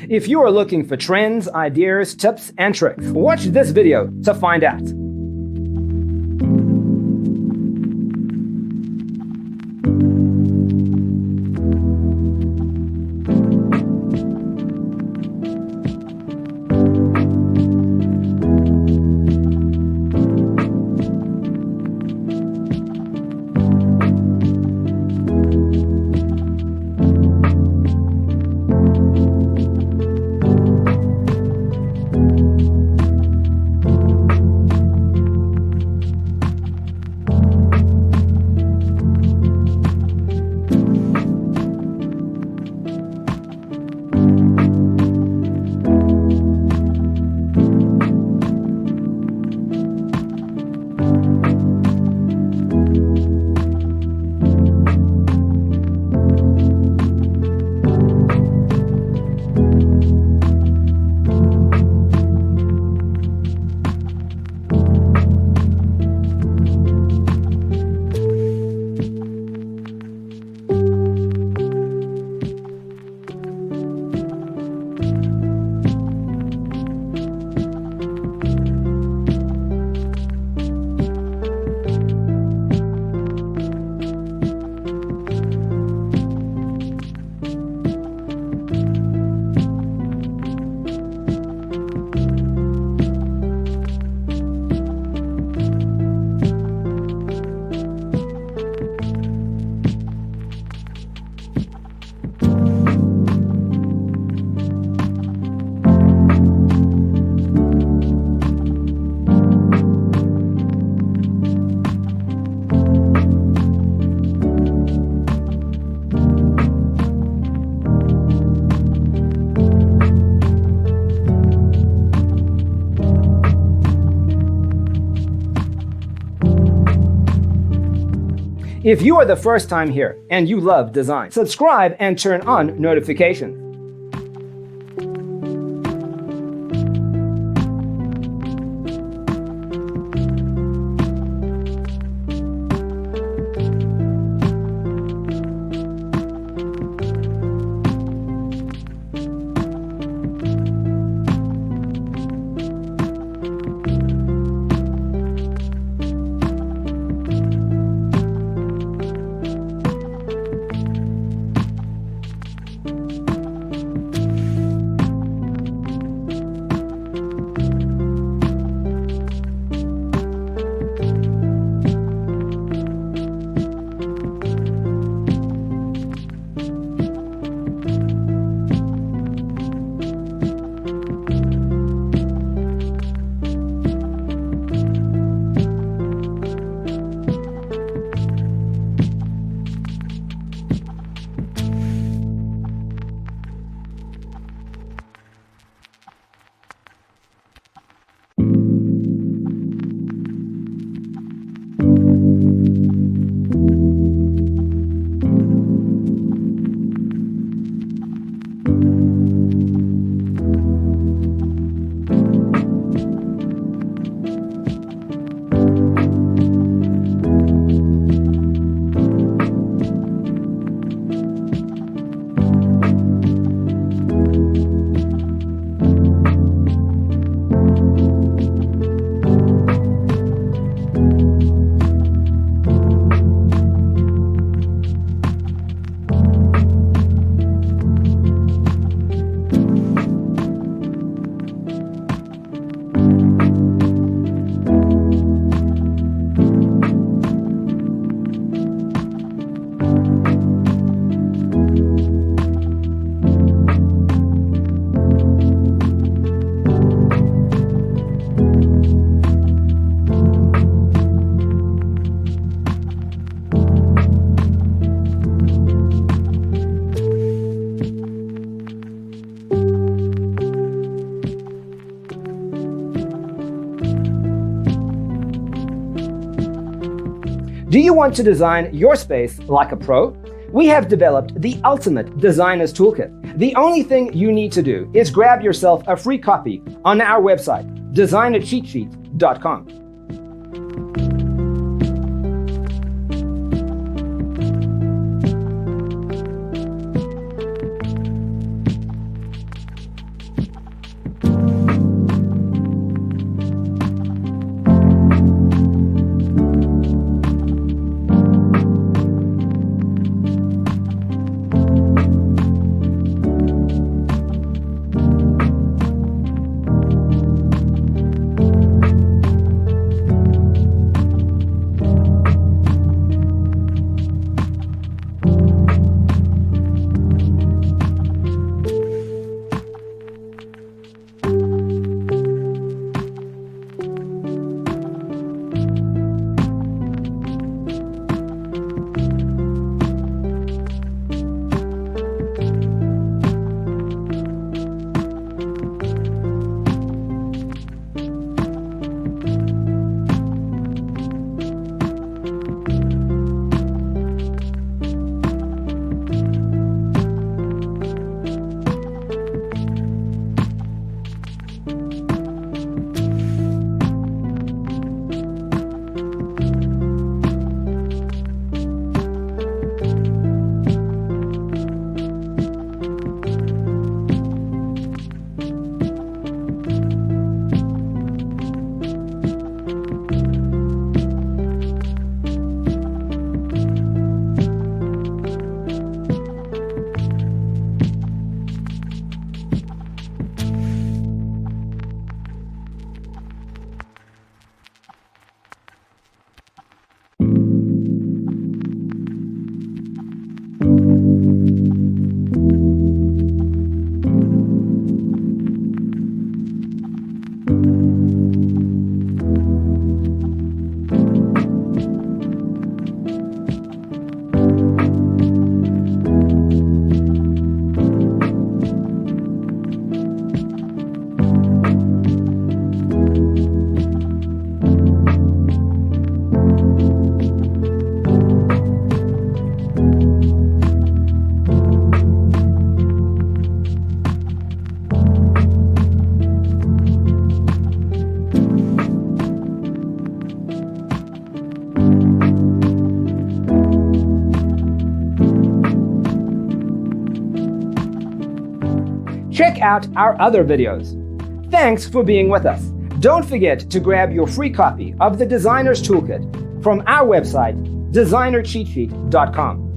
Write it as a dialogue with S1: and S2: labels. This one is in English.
S1: If you are looking for trends, ideas, tips, and tricks, watch this video to find out. If you are the first time here and you love design, subscribe and turn on notifications. Do you want to design your space like a pro? We have developed the ultimate designer's toolkit. The only thing you need to do is grab yourself a free copy on our website, designercheatsheet.com. Check out our other videos. Thanks for being with us. Don't forget to grab your free copy of the Designer's Toolkit from our website, designercheatsheet.com.